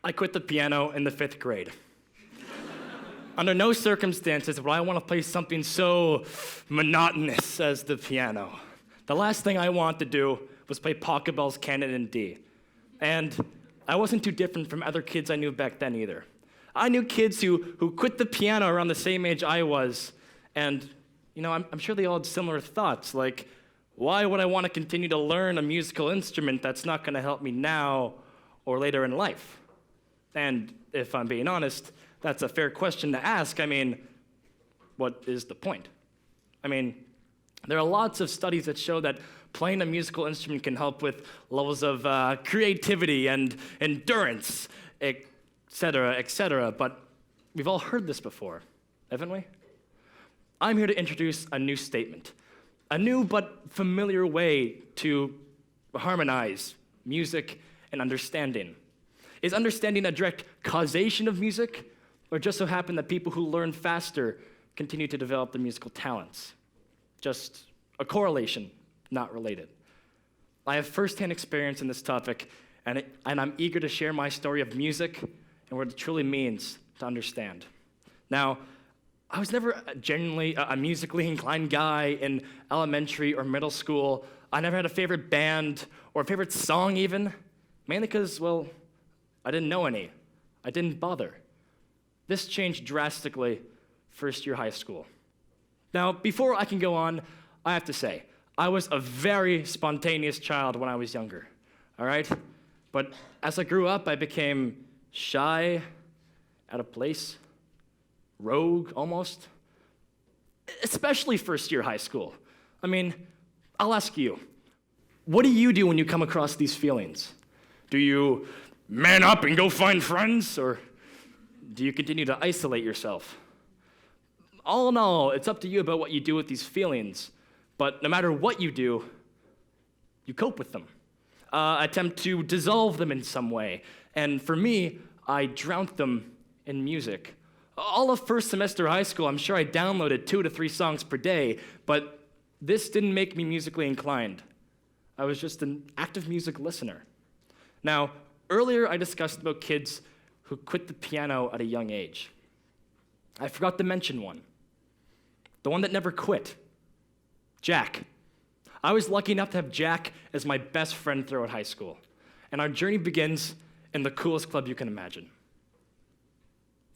I quit the piano in the 5th grade. Under no circumstances would I want to play something so monotonous as the piano. The last thing I wanted to do was play Pachelbel's Canon in D. And I wasn't too different from other kids I knew back then either. I knew kids who quit the piano around the same age I was, and I'm sure they all had similar thoughts, like, why would I want to continue to learn a musical instrument that's not going to help me now or later in life? And if I'm being honest, that's a fair question to ask. I mean, what is the point? I mean, there are lots of studies that show that playing a musical instrument can help with levels of creativity and endurance, etc., but we've all heard this before, haven't we? I'm here to introduce a new statement, a new but familiar way to harmonize music and understanding. Is understanding a direct causation of music, or just so happen that people who learn faster continue to develop their musical talents? Just a correlation, not related. I have firsthand experience in this topic, and I'm eager to share my story of music and what it truly means to understand. Now, I was never genuinely a musically inclined guy in elementary or middle school. I never had a favorite band or a favorite song even, mainly because, well, I didn't know any. I didn't bother. This changed drastically first year high school. Now, before I can go on, I have to say, I was a very spontaneous child when I was younger, all right? But as I grew up, I became shy, out of place, rogue almost, especially first year high school. I mean, I'll ask you, what do you do when you come across these feelings? Do you man up and go find friends, or do you continue to isolate yourself? All in all, it's up to you about what you do with these feelings, but no matter what you do, you cope with them. Attempt to dissolve them in some way, and for me, I drowned them in music. All of first semester high school, I'm sure I downloaded 2 to 3 songs per day, but this didn't make me musically inclined. I was just an active music listener. Now, earlier I discussed about kids who quit the piano at a young age. I forgot to mention one. The one that never quit. Jack. I was lucky enough to have Jack as my best friend throughout high school, and our journey begins in the coolest club you can imagine.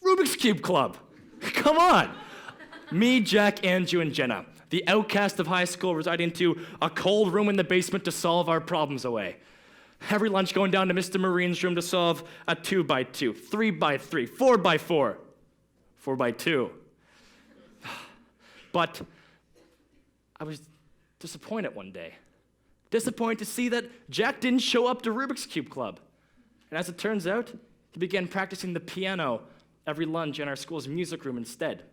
Rubik's Cube Club. Come on. Me, Jack, Andrew, and Jenna, the outcast of high school, residing to a cold room in the basement to solve our problems away. Every lunch going down to Mr. Marine's room to solve a 2x2, 3x3, 4x4, 4x2. But I was disappointed one day. Disappointed to see that Jack didn't show up to Rubik's Cube Club. And as it turns out, he began practicing the piano every lunch in our school's music room instead.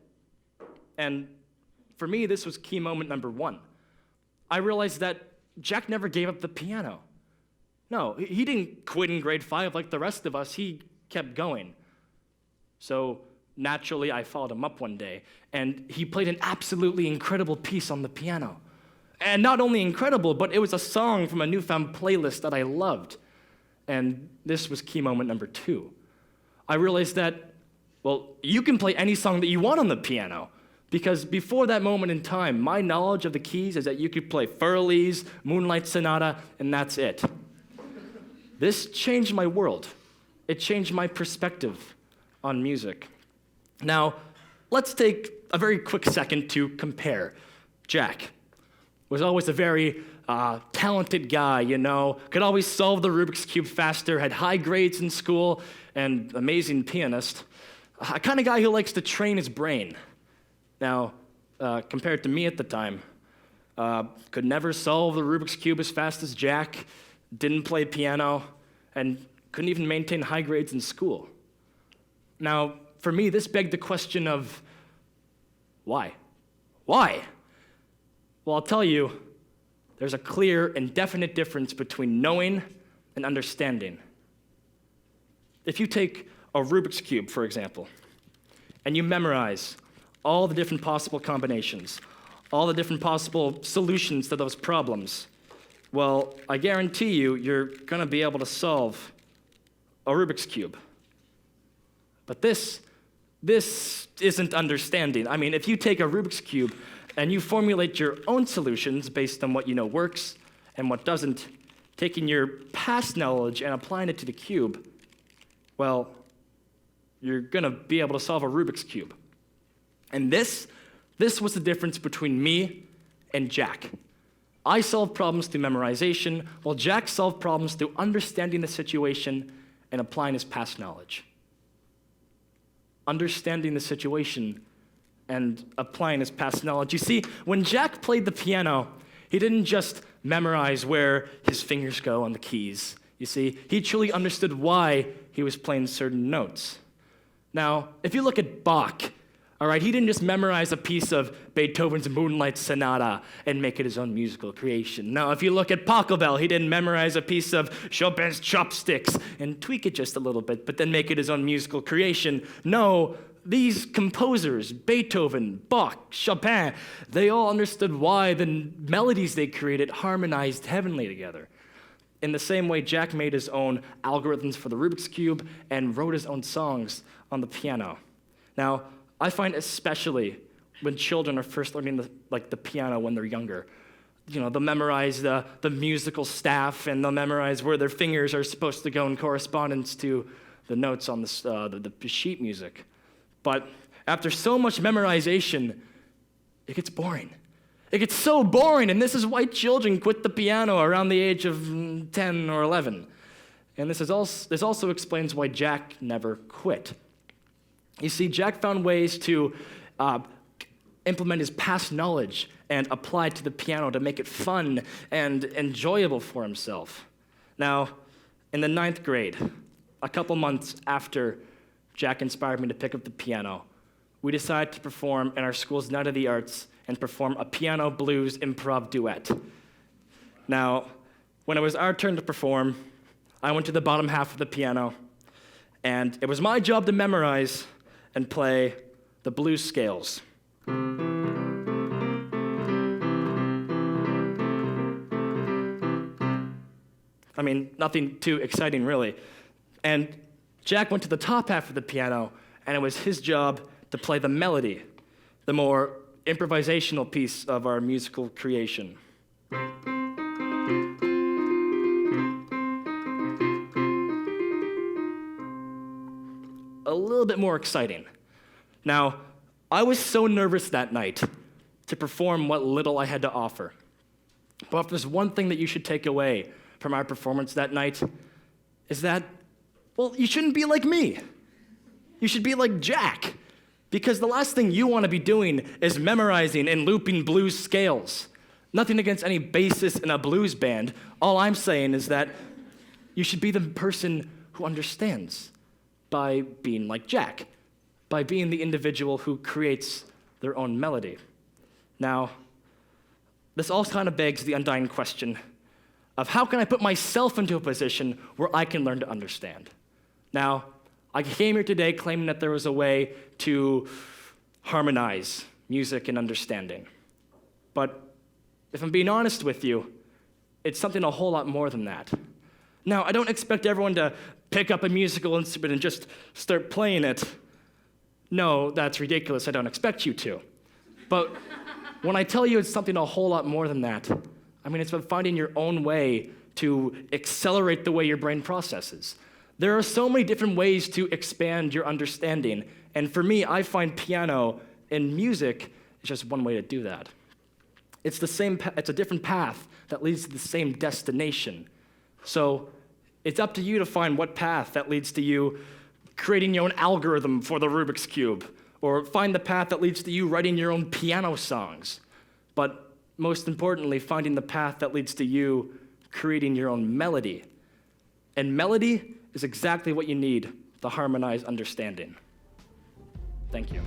And for me, this was key moment number 1. I realized that Jack never gave up the piano. No, he didn't quit in grade 5 like the rest of us. He kept going. So naturally, I followed him up one day, and he played an absolutely incredible piece on the piano. And not only incredible, but it was a song from a newfound playlist that I loved. And this was key moment number 2. I realized that, well, you can play any song that you want on the piano, because before that moment in time, my knowledge of the keys is that you could play Furley's, Moonlight Sonata, and that's it. This changed my world. It changed my perspective on music. Now, let's take a very quick second to compare. Jack was always a very talented guy, could always solve the Rubik's Cube faster, had high grades in school, and amazing pianist. A kind of guy who likes to train his brain. Now, compared to me at the time, could never solve the Rubik's Cube as fast as Jack, didn't play piano, and couldn't even maintain high grades in school. Now, for me, this begged the question of, why? Why? Well, I'll tell you, there's a clear and definite difference between knowing and understanding. If you take a Rubik's Cube, for example, and you memorize all the different possible combinations, all the different possible solutions to those problems, well, I guarantee you, you're going to be able to solve a Rubik's Cube. But this isn't understanding. I mean, if you take a Rubik's Cube and you formulate your own solutions based on what you know works and what doesn't, taking your past knowledge and applying it to the cube, well, you're gonna be able to solve a Rubik's Cube. And this was the difference between me and Jack. I solved problems through memorization, while Jack solved problems through understanding the situation and applying his past knowledge. Understanding the situation and applying his past knowledge. You see, when Jack played the piano, he didn't just memorize where his fingers go on the keys. You see, he truly understood why he was playing certain notes. Now, if you look at Bach, all right, he didn't just memorize a piece of Beethoven's Moonlight Sonata and make it his own musical creation. Now, if you look at Pachelbel, he didn't memorize a piece of Chopin's Chopsticks and tweak it just a little bit, but then make it his own musical creation. No, these composers, Beethoven, Bach, Chopin, they all understood why the melodies they created harmonized heavenly together. In the same way, Jack made his own algorithms for the Rubik's Cube and wrote his own songs on the piano. Now, I find especially when children are first learning the piano when they're younger, they'll memorize the musical staff and they'll memorize where their fingers are supposed to go in correspondence to the notes on the sheet music. But after so much memorization, it gets boring. It gets so boring, and this is why children quit the piano around the age of 10 or 11. And this also explains why Jack never quit. You see, Jack found ways to implement his past knowledge and apply it to the piano to make it fun and enjoyable for himself. Now, in the 9th grade, a couple months after Jack inspired me to pick up the piano, we decided to perform in our school's Night of the Arts and perform a piano blues improv duet. Now, when it was our turn to perform, I went to the bottom half of the piano, and it was my job to memorize and play the blues scales. I mean, nothing too exciting, really. And Jack went to the top half of the piano, and it was his job to play the melody, the more improvisational piece of our musical creation. A little bit more exciting. Now, I was so nervous that night to perform what little I had to offer. But if there's one thing that you should take away from our performance that night, is that, well, you shouldn't be like me. You should be like Jack. Because the last thing you want to be doing is memorizing and looping blues scales. Nothing against any bassist in a blues band. All I'm saying is that you should be the person who understands by being like Jack, by being the individual who creates their own melody. Now, this all kind of begs the undying question of how can I put myself into a position where I can learn to understand? Now, I came here today claiming that there was a way to harmonize music and understanding. But if I'm being honest with you, it's something a whole lot more than that. Now, I don't expect everyone to pick up a musical instrument and just start playing it. No, that's ridiculous. I don't expect you to. But when I tell you it's something a whole lot more than that, I mean, it's about finding your own way to accelerate the way your brain processes. There are so many different ways to expand your understanding. And for me, I find piano and music is just one way to do that. It's a different path that leads to the same destination. So it's up to you to find what path that leads to you creating your own algorithm for the Rubik's Cube, or find the path that leads to you writing your own piano songs. But most importantly, finding the path that leads to you creating your own melody. And melody is exactly what you need to harmonize understanding. Thank you.